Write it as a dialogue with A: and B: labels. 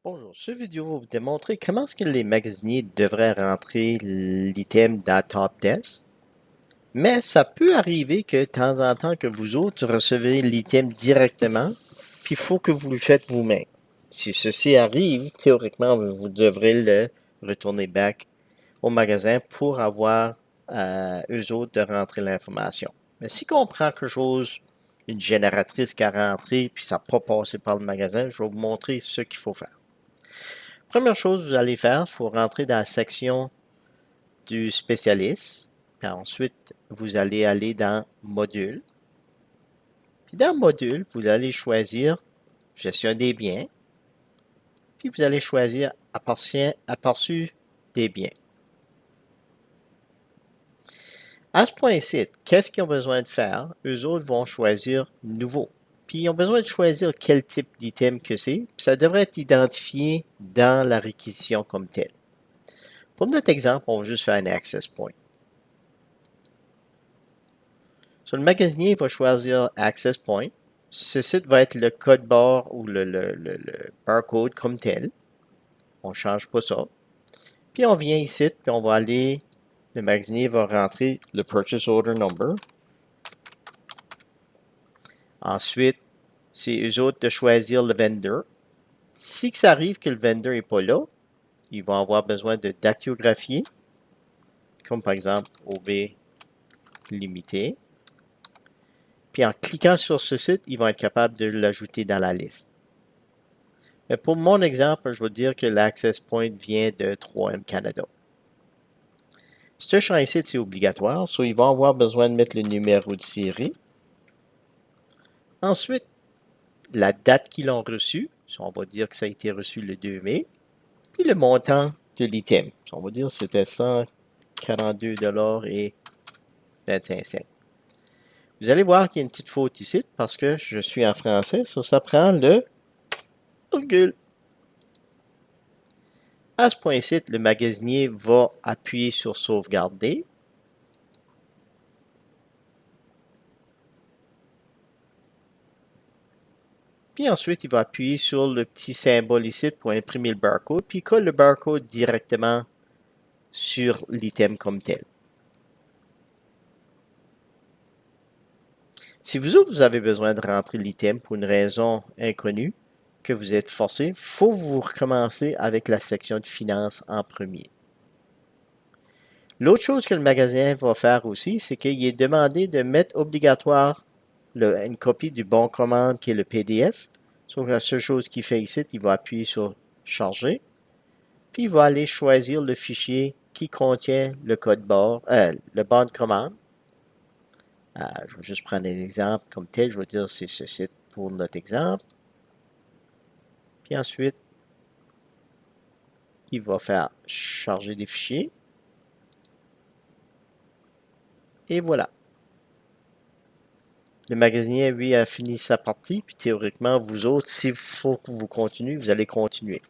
A: Bonjour, cette vidéo va vous démontrer comment est-ce que les magasiniers devraient rentrer l'item dans Top Desk. Mais ça peut arriver que de temps en temps que vous autres recevez l'item directement, puis il faut que vous le faites vous-même. Si ceci arrive, théoriquement, vous devrez le retourner back au magasin pour avoir eux autres de rentrer l'information. Mais si on prend quelque chose, une génératrice qui a rentré, puis ça n'a pas passé par le magasin, je vais vous montrer ce qu'il faut faire. Première chose que vous allez faire, il faut rentrer dans la section du spécialiste. Puis ensuite, vous allez aller dans Module. Puis dans Module, vous allez choisir Gestion des biens. Puis vous allez choisir Aperçu des biens. À ce point-ci, qu'est-ce qu'ils ont besoin de faire? Eux autres vont choisir Nouveau. Puis ils ont besoin de choisir quel type d'item que c'est. Puis ça devrait être identifié dans la réquisition comme tel. Pour notre exemple, on va juste faire un Access Point. Sur le magasinier, il va choisir Access Point. Ce site va être le code barre ou le barcode comme tel. On ne change pas ça. Puis on vient ici, puis on va aller, le magasinier va rentrer le Purchase Order Number. Ensuite, c'est eux autres de choisir le vendor. Si ça arrive que le vendor n'est pas là, ils vont avoir besoin de dactylographier, comme par exemple OB limité. Puis en cliquant sur ce site, ils vont être capables de l'ajouter dans la liste. Mais pour mon exemple, je vais dire que l'Access Point vient de 3M Canada. Ce champ ici, c'est obligatoire, soit ils vont avoir besoin de mettre le numéro de série. Ensuite, la date qu'ils l'ont reçu, on va dire que ça a été reçu le 2 mai, puis le montant de l'item. On va dire que c'était 142 et 21 cents. Vous allez voir qu'il y a une petite faute ici parce que je suis en français, ça prend le virgule. À ce point-ci, le magasinier va appuyer sur sauvegarder. Puis ensuite, il va appuyer sur le petit symbole ici pour imprimer le barcode, puis il colle le barcode directement sur l'item comme tel. Si vous avez besoin de rentrer l'item pour une raison inconnue, que vous êtes forcé, il faut vous recommencer avec la section de finances en premier. L'autre chose que le magasin va faire aussi, c'est qu'il est demandé de mettre obligatoire une copie du bon commande qui est le PDF. Sauf que la seule chose qu'il fait ici, il va appuyer sur Charger. Puis il va aller choisir le fichier qui contient le code barre, le bon de commande. Je vais juste prendre un exemple comme tel. Je vais dire c'est ce site pour notre exemple. Puis ensuite, il va faire charger des fichiers. Et voilà. Le magasinier, lui, a fini sa partie. Puis théoriquement, vous autres, s'il faut que vous continuez, vous allez continuer.